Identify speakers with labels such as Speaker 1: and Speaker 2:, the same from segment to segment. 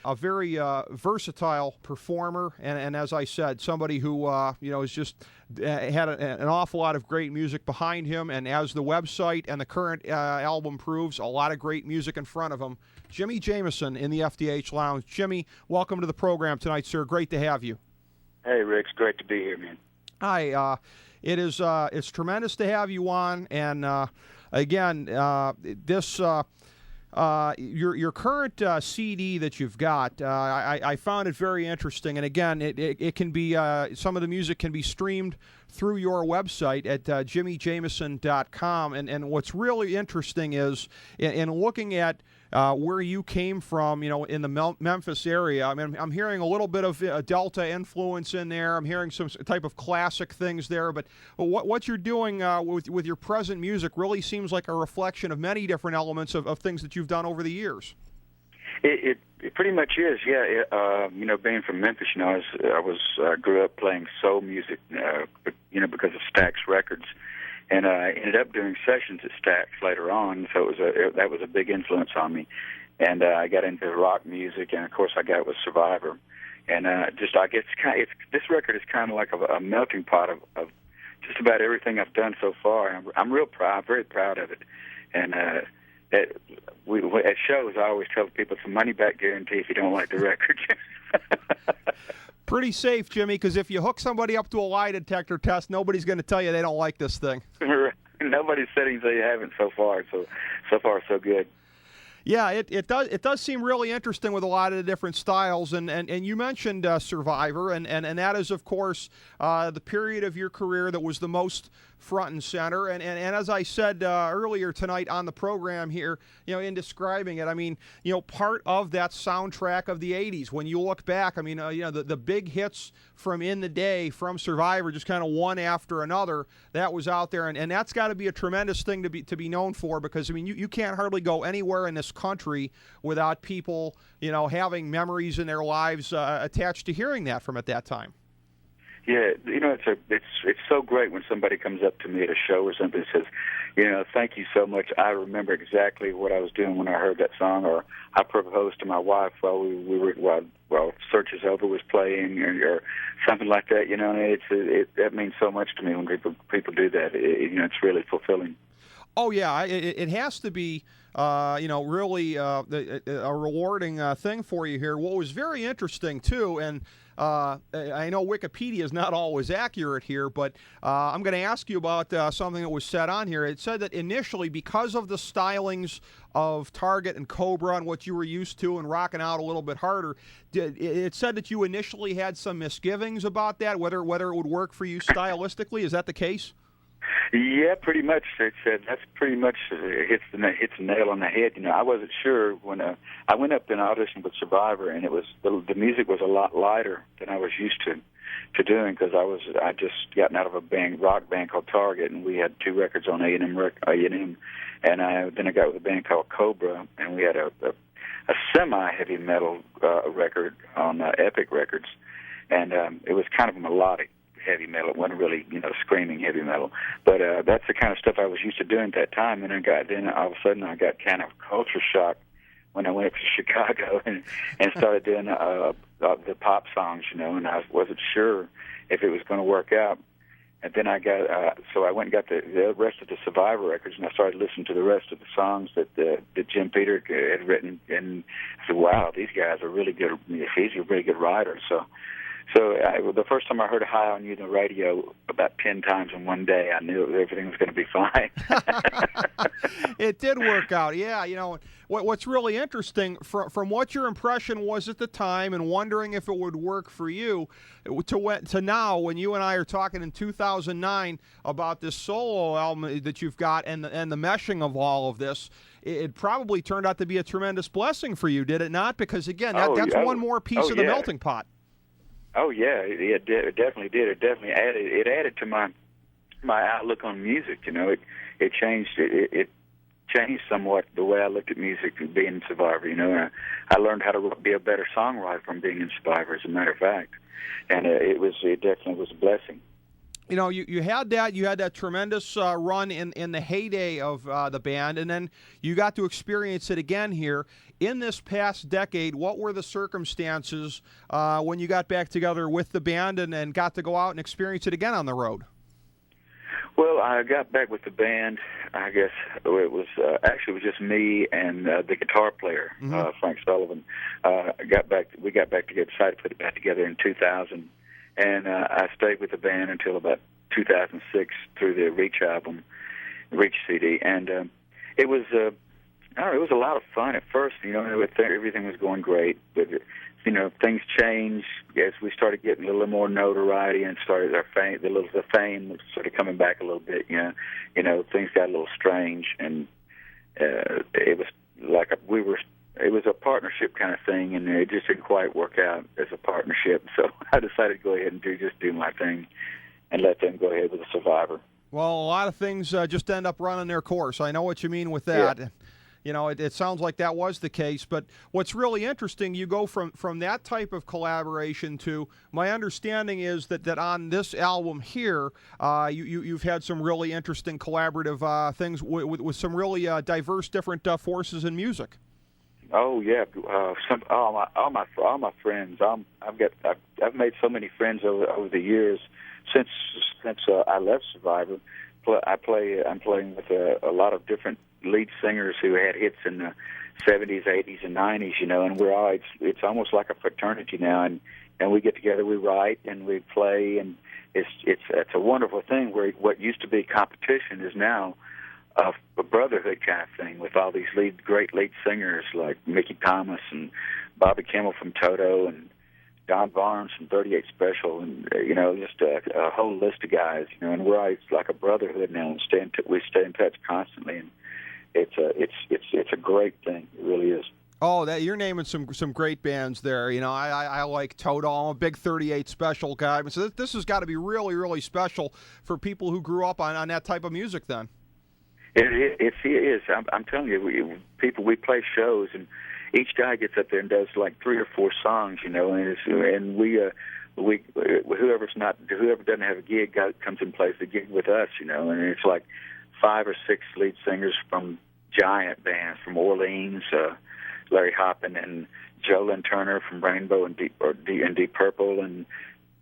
Speaker 1: a very versatile performer, and as I said, somebody who has just had an awful lot of great music behind him, and as the website and the current album proves, a lot of great music in front of him. Jimi Jamison in the FDH Lounge. Jimmy, welcome to the program tonight, sir. Great to have you.
Speaker 2: Hey, Rick. It's great to be here, man.
Speaker 1: Hi. It's tremendous to have you on, and again, this your current CD that you've got, I found it very interesting, and again, it can be some of the music can be streamed through your website at JimiJamison.com, and what's really interesting is in looking at where you came from, in the Memphis area. I mean, I'm hearing a little bit of Delta influence in there. I'm hearing some type of classic things there. But what you're doing with your present music really seems like a reflection of many different elements of things that you've done over the years.
Speaker 2: It pretty much is, yeah. Being from Memphis, I grew up playing soul music, because of Stax Records. And I ended up doing sessions at Stax later on, so that was a big influence on me. And I got into rock music, and of course I got with Survivor. And I guess this record is kind of like a melting pot of just about everything I've done so far. And I'm real proud, very proud of it. And at shows, I always tell people it's a money-back guarantee if you don't like the record.
Speaker 1: Pretty safe, Jimmy, because if you hook somebody up to a lie detector test, nobody's going to tell you they don't like this thing.
Speaker 2: Nobody's said they haven't so far. So far, so good.
Speaker 1: Yeah, it does seem really interesting with a lot of the different styles, and you mentioned Survivor, and that is, of course, the period of your career that was the most front and center, and as I said earlier tonight on the program here, in describing it, I mean, part of that soundtrack of the 80s, when you look back, I mean, the big hits from in the day from Survivor, just kind of one after another, that was out there, and that's got to be a tremendous thing to be known for, because, I mean, you can't hardly go anywhere in this country without people, having memories in their lives attached to hearing that from at that time.
Speaker 2: Yeah, it's so great when somebody comes up to me at a show or something and says, thank you so much. I remember exactly what I was doing when I heard that song, or I proposed to my wife while while Search Is Over was playing, or something like that. That means so much to me when people do that. It's really fulfilling.
Speaker 1: Oh yeah, it has to be. Really a rewarding thing for you here. What was very interesting, too, and I know Wikipedia is not always accurate here, but I'm going to ask you about something that was said on here. It said that initially, because of the stylings of Target and Cobra and what you were used to and rocking out a little bit harder, it said that you initially had some misgivings about that, whether it would work for you stylistically. Is that the case?
Speaker 2: Yeah, pretty much. That's pretty much hits the nail on the head. I wasn't sure when I went up and auditioned with Survivor, and it was the music was a lot lighter than I was used to doing, because I just gotten out of a rock band called Target, and we had 2 records on A&M, and then I got with a band called Cobra, and we had a semi-heavy metal record on Epic Records, and it was kind of melodic heavy metal. It wasn't really, screaming heavy metal. But that's the kind of stuff I was used to doing at that time. And then all of a sudden I got kind of culture shock when I went up to Chicago and started doing the pop songs, and I wasn't sure if it was going to work out. And then I got, so I went and got the rest of the Survivor records, and I started listening to the rest of the songs that Jim Peter had written, and I said, wow, these guys are really good. He's a really good writer. So the first time I heard High on You on the radio about 10 times in one day, I knew everything was going to be fine.
Speaker 1: It did work out, yeah. What's really interesting, from what your impression was at the time and wondering if it would work for you, to now, when you and I are talking in 2009 about this solo album that you've got and the meshing of all of this, it probably turned out to be a tremendous blessing for you, did it not? Because, again, that's one more piece of the melting pot.
Speaker 2: Oh yeah, it definitely did. It definitely added to my outlook on music. It changed it changed somewhat the way I looked at music being in Survivor. I learned how to be a better songwriter from being in Survivor, as a matter of fact, and it definitely was a blessing.
Speaker 1: you know, you had that tremendous run in the heyday of the band, and then you got to experience it again here in this past decade. What were the circumstances when you got back together with the band and got to go out and experience it again on the road?
Speaker 2: Well, I got back with the band. I guess it was actually it was just me and the guitar player, Frank Sullivan. We got back together, decided to put it back together in 2000. And I stayed with the band until about 2006 through the Reach album, Reach CD, and it was, I don't know, it was a lot of fun at first. You know, everything was going great, but you know, things changed as we started getting a little more notoriety and started our fame. The fame was sort of coming back a little bit. You know, things got a little strange, and it was like it was a partnership kind of thing, and it just didn't quite work out as a partnership. So I decided to go ahead and do my thing and let them go ahead with the Survivor.
Speaker 1: Well, a lot of things just end up running their course. I know what you mean with that. Yeah. You know, it sounds like that was the case. But what's really interesting, you go from that type of collaboration to, my understanding is that on this album here, you've had some really interesting collaborative things with some really diverse different forces in music.
Speaker 2: Oh yeah, all my friends. I've made so many friends over the years since I left Survivor. I'm playing with a lot of different lead singers who had hits in the 70s, 80s, and 90s. You know, and we're all it's almost like a fraternity now, and we get together, we write, and we play, and it's a wonderful thing where what used to be competition is now a brotherhood kind of thing with all these great lead singers like Mickey Thomas and Bobby Kimmel from Toto and Don Barnes from 38 Special, and you know, just a whole list of guys. You know, and we're always like a brotherhood now, and we stay in touch constantly, and it's a great thing. It really is.
Speaker 1: Oh, you're naming some great bands there. You know, I like Toto. I'm a big 38 Special guy. So this has got to be really, really special for people who grew up on that type of music then.
Speaker 2: It is. I'm telling you, we play shows, and each guy gets up there and does like 3 or 4 songs, you know, and whoever doesn't have a gig comes and plays the gig with us, you know, and it's like 5 or 6 lead singers from giant bands from Orleans, Larry Hoppin and Joe Lynn Turner from Rainbow and Deep Purple, and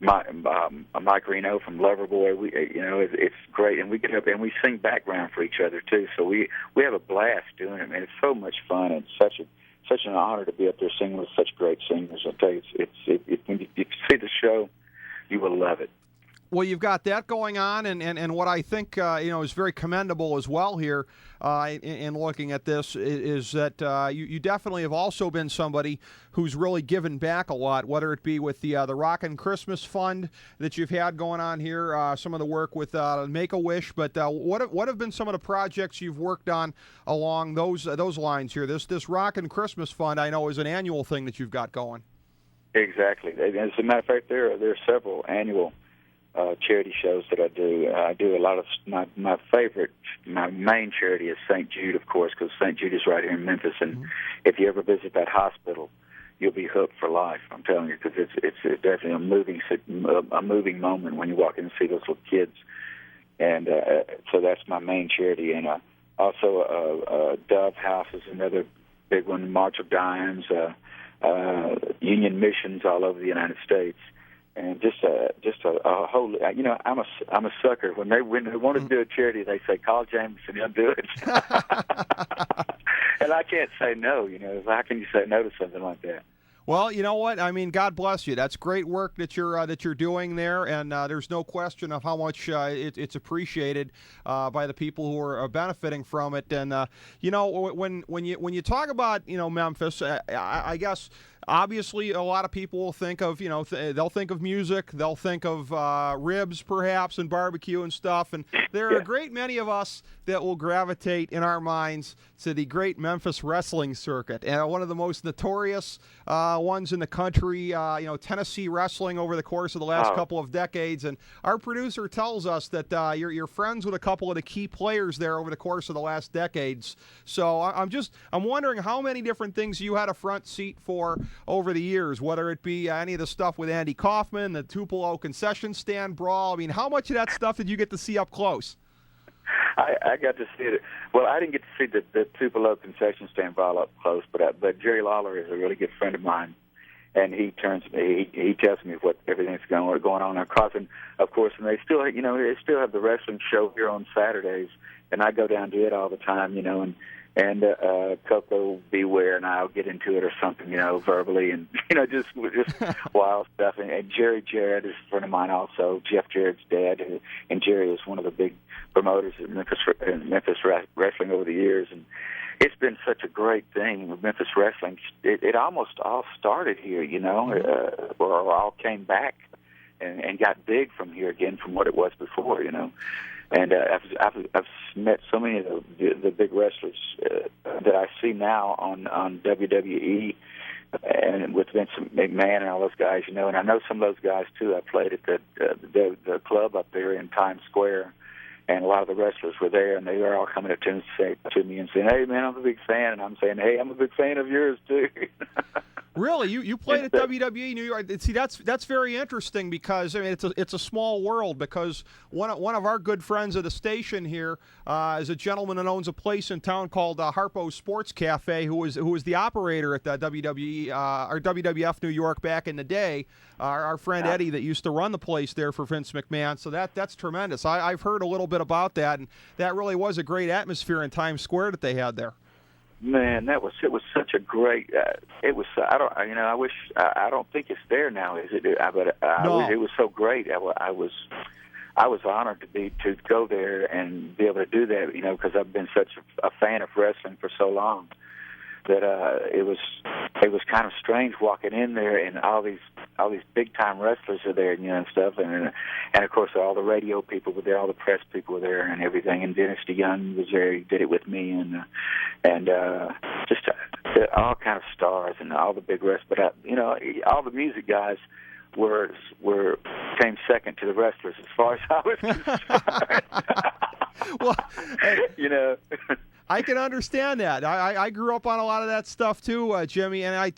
Speaker 2: Mike Reno from Loverboy. It's great, and we get up and we sing background for each other too. So we have a blast doing it, man. It's so much fun, and such an honor to be up there singing with such great singers. I tell you, when you see the show, you will love it.
Speaker 1: Well, you've got that going on, and what I think is very commendable as well here in looking at this is that you definitely have also been somebody who's really given back a lot, whether it be with the Rockin' Christmas Fund that you've had going on here, some of the work with Make-A-Wish, but what have been some of the projects you've worked on along those lines here? This Rockin' Christmas Fund, I know, is an annual thing that you've got going.
Speaker 2: Exactly. As a matter of fact, there are several annual charity shows that I do. I do a lot of my main charity is St. Jude, of course, because St. Jude is right here in Memphis, and if you ever visit that hospital, you'll be hooked for life. I'm telling you, because it's definitely a moving moment when you walk in and see those little kids, and so that's my main charity. And also Dove House is another big one. March of Dimes, Union Missions all over the United States. And just a whole, you know, I'm a sucker. When they want to do a charity, they say, call Jamison, he'll do it. And I can't say no, you know. How can you say no to something like that?
Speaker 1: Well, you know what? I mean, God bless you. That's great work that you're doing there, and there's no question of how much it's appreciated by the people who are benefiting from it. And you know, when you talk about Memphis, I guess. Obviously, a lot of people will think of, they'll think of music, they'll think of ribs perhaps and barbecue and stuff, and there are a great many of us that will gravitate in our minds to the great Memphis wrestling circuit, and one of the most notorious ones in the country, Tennessee wrestling over the course of the last couple of decades, and our producer tells us that you're friends with a couple of the key players there over the course of the last decades. So I'm wondering how many different things you had a front seat for over the years, whether it be any of the stuff with Andy Kaufman, the Tupelo concession stand brawl. I mean, how much of that stuff did you get to see up close?
Speaker 2: I got to see it. Well, I didn't get to see the Tupelo concession stand brawl up close, but Jerry Lawler is a really good friend of mine. And he tells me what everything's going on across, and of course, and they still have the wrestling show here on Saturdays, and I go down to it all the time, and Coco Beware and I'll get into it or something, verbally, and just wild stuff. And Jerry Jarrett is a friend of mine also, Jeff Jarrett's dad, and Jerry is one of the big promoters at Memphis wrestling over the years, and it's been such a great thing with Memphis wrestling. It almost all started here, or all came back and got big from here again from what it was before, And I've met so many of the big wrestlers that I see now on WWE and with Vince McMahon and all those guys, and I know some of those guys too. I played at the club up there in Times Square. And a lot of the wrestlers were there, and they were all coming up to me and saying, "Hey, man, I'm a big fan." And I'm saying, "Hey, I'm a big fan of yours too."
Speaker 1: Really, you played at WWE New York. See, that's very interesting because it's a small world. Because one of our good friends at the station here is a gentleman that owns a place in town called Harpo's Sports Cafe, who was the operator at the WWE or WWF New York back in the day. Our friend Eddie that used to run the place there for Vince McMahon. So that's tremendous. I've heard a little bit about that, and that really was a great atmosphere in Times Square that they had there.
Speaker 2: Man, it was such a great. It was. I wish. I don't think it's there now, is it? But
Speaker 1: No.
Speaker 2: It was so great. I was honored to go there and be able to do that. Because I've been such a fan of wrestling for so long that it was kind of strange walking in there and all these big time wrestlers are there, and stuff, and of course all the radio people were there, all the press people were there, and everything. And Dennis DeYoung was there; he did it with me, and just all kind of stars and all the big wrestlers. But all the music guys came second to the wrestlers as far as I was concerned.
Speaker 1: Well,
Speaker 2: hey,
Speaker 1: I can understand that. I grew up on a lot of that stuff too, Jimmy. And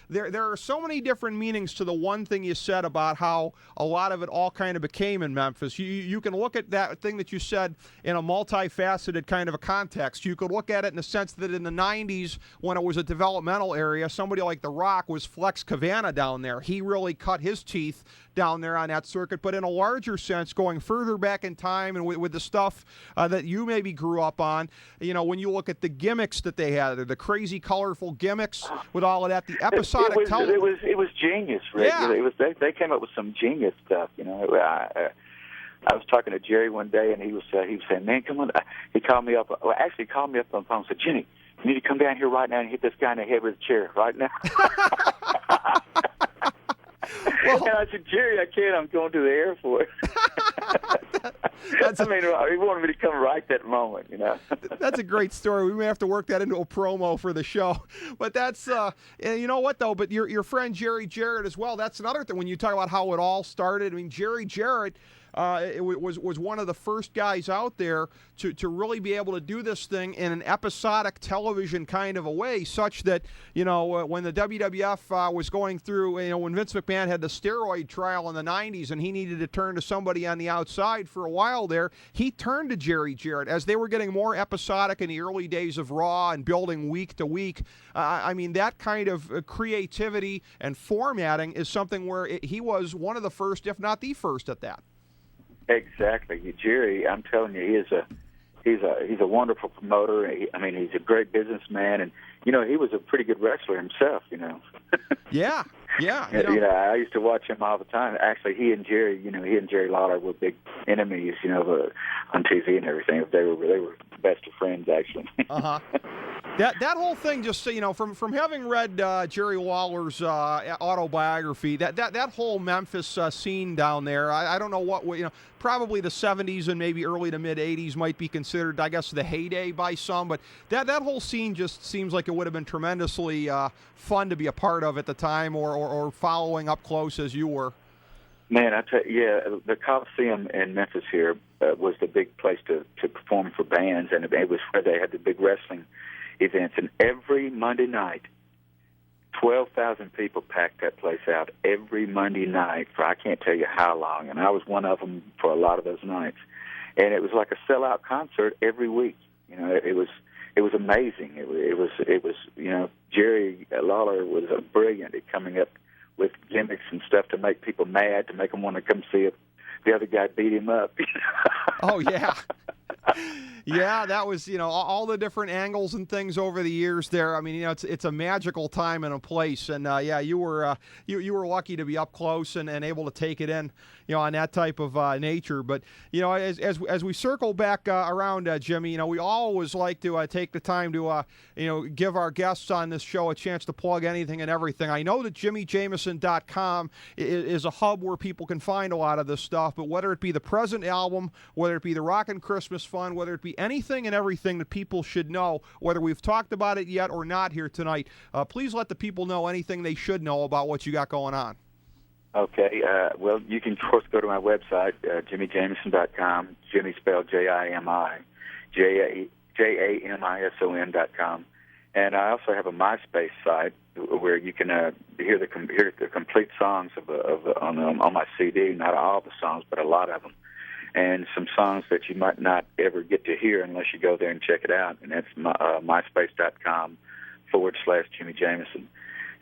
Speaker 1: there are so many different meanings to the one thing you said about how a lot of it all kind of became in Memphis. You can look at that thing that you said in a multifaceted kind of a context. You could look at it in the sense that in the 90s, when it was a developmental area, somebody like The Rock was Flex Cavana down there. He really cut his teeth down there on that circuit. But in a larger sense, going further back in time and with the stuff that you maybe grew up on, when you look at the gimmicks that they had, the crazy, colorful gimmicks with all of that, the episodic
Speaker 2: it was genius, Rick.
Speaker 1: Yeah.
Speaker 2: They came up with some genius stuff. I was talking to Jerry one day, and he was saying, "Man, come on." He called me up. Well, actually, he called me up on the phone and said, "Jimmy, you need to come down here right now and hit this guy in the head with a chair right now."
Speaker 1: Well,
Speaker 2: and I said, "Jerry, I can't. I'm going to the airport." He wanted me to come right that moment,
Speaker 1: That's a great story. We may have to work that into a promo for the show. But that's, you know what, though? But your friend Jerry Jarrett as well, that's another thing. When you talk about how it all started, Jerry Jarrett was one of the first guys out there to really be able to do this thing in an episodic television kind of a way, such that, when the WWF was going through, when Vince McMahon had the steroid trial in the 90s and he needed to turn to somebody on the outside for a while there, he turned to Jerry Jarrett. As they were getting more episodic in the early days of Raw and building week to week, that kind of creativity and formatting is something where he was one of the first, if not the first, at that.
Speaker 2: Exactly, Jerry. I'm telling you, he's a wonderful promoter. He's a great businessman, and he was a pretty good wrestler himself.
Speaker 1: Yeah.
Speaker 2: I used to watch him all the time. Actually, he and Jerry Lawler were big enemies. On TV and everything. They were best of friends, actually.
Speaker 1: That whole thing, just so from having read Jerry Lawler's autobiography, that whole Memphis scene down there, I don't know what probably the 70s and maybe early to mid 80s might be considered, I guess, the heyday by some, but that whole scene just seems like it would have been tremendously fun to be a part of at the time, or following up close as you were.
Speaker 2: Man, I tell you, the Coliseum in Memphis here was the big place to perform for bands, and it was where they had the big wrestling events. And every Monday night, 12,000 people packed that place out every Monday night for I can't tell you how long, and I was one of them for a lot of those nights. And it was like a sellout concert every week. It was amazing. It was Jerry Lawler was brilliant at coming up with gimmicks and stuff to make people mad, to make them want to come see it. The other guy beat him up.
Speaker 1: Oh, yeah. Yeah, that was, all the different angles and things over the years there. I mean, it's a magical time and a place. And, you were lucky to be up close and able to take it in, on that type of nature. But, as we circle back around, Jimmy, we always like to take the time to, give our guests on this show a chance to plug anything and everything. I know that JimiJamison.com is a hub where people can find a lot of this stuff, but whether it be the present album, whether it be the Rockin' Christmas Fund, whether it be anything and everything that people should know, whether we've talked about it yet or not here tonight, please let the people know anything they should know about what you got going on.
Speaker 2: Okay. Well, you can, of course, go to my website, JimiJamison.com, Jimmy spelled Jimi, JAMISON.com. And I also have a MySpace site where you can hear the complete songs on my CD, not all the songs, but a lot of them. And some songs that you might not ever get to hear unless you go there and check it out. And that's myspace.com/Jimi Jamison.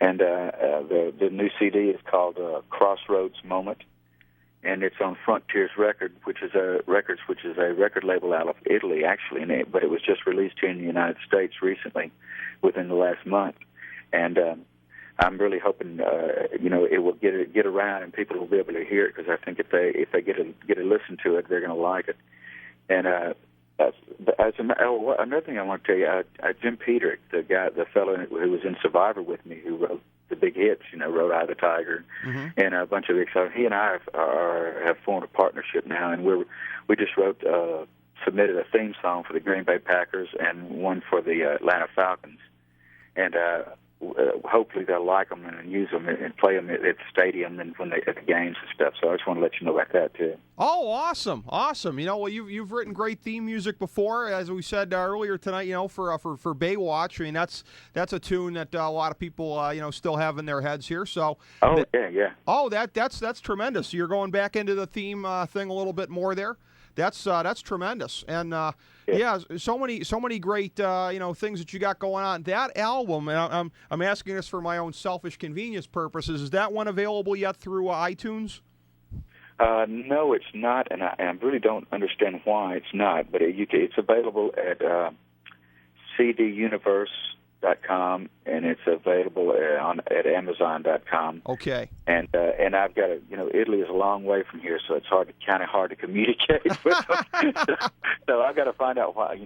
Speaker 2: And the new CD is called Crossroads Moment, and it's on Frontiers Records, which is a record label out of Italy, actually, but it was just released here in the United States recently, within the last month. And I'm really hoping it will get around and people will be able to hear it, because I think if they get a listen to it, they're going to like it. And another thing I want to tell you, Jim Peter, the fellow who was in Survivor with me, who wrote the big hits, wrote Eye of the Tiger, and a bunch of exciting. He and I have formed a partnership now, and we just submitted a theme song for the Green Bay Packers and one for the Atlanta Falcons, and hopefully they'll like them and use them and play them at the stadium and at the games and stuff. So I just want to let you know about that too.
Speaker 1: Oh, awesome! Well, you've written great theme music before, as we said earlier tonight. For Baywatch. I mean, that's a tune that a lot of people still have in their heads here. So.
Speaker 2: Oh yeah.
Speaker 1: Oh, that's tremendous. You're going back into the theme thing a little bit more there. That's tremendous, and so many great things that you got going on. That album, and I'm asking this for my own selfish convenience purposes. Is that one available yet through iTunes?
Speaker 2: No, it's not, and I really don't understand why it's not. But it's available at cduniverse.com, and it's available at Amazon.com.
Speaker 1: Okay.
Speaker 2: And I've got Italy is a long way from here, so it's kind of hard to communicate with them. So I've got to find out why,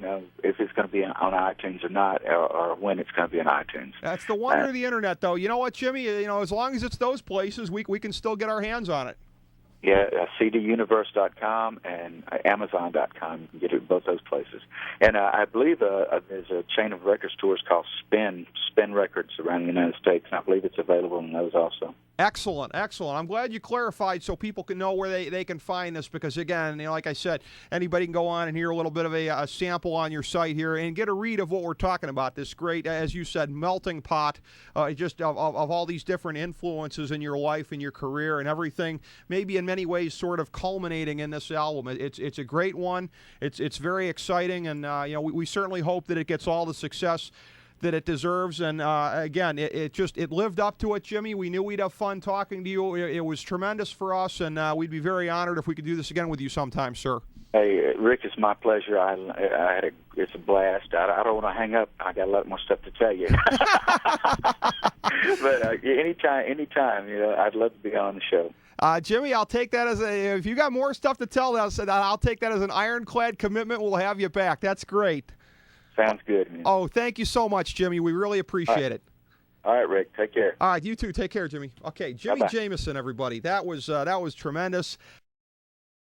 Speaker 2: if it's going to be on iTunes or not, or when it's going to be on iTunes.
Speaker 1: That's the wonder of the internet, though. You know what, Jimmy? As long as it's those places, we can still get our hands on it.
Speaker 2: Yeah, cduniverse.com and Amazon.com. You can get it at both those places. And I believe there's a chain of record stores called Spin Records around the United States, and I believe it's available in those also.
Speaker 1: Excellent. I'm glad you clarified so people can know where they can find this, because, again, like I said, anybody can go on and hear a little bit of a sample on your site here and get a read of what we're talking about, this great, as you said, melting pot just of all these different influences in your life and your career and everything, maybe in many ways sort of culminating in this album. It's a great one. It's very exciting, and we certainly hope that it gets all the success that it deserves. And again, it lived up to it, Jimmy. We knew we'd have fun talking to you. It was tremendous for us, and we'd be very honored if we could do this again with you sometime, sir.
Speaker 2: Hey, Rick, it's my pleasure. It's a blast. I don't want to hang up. I got a lot more stuff to tell you. But anytime, I'd love to be on the show.
Speaker 1: Jimmy, I'll take that if you got more stuff to tell us, I'll take that as an ironclad commitment. We'll have you back. That's great.
Speaker 2: Sounds good, man.
Speaker 1: Oh, thank you so much, Jimmy. We really appreciate it.
Speaker 2: All right, Rick. Take care.
Speaker 1: All right, you too. Take care, Jimmy. Okay, Jimi Jamison, everybody. That was tremendous.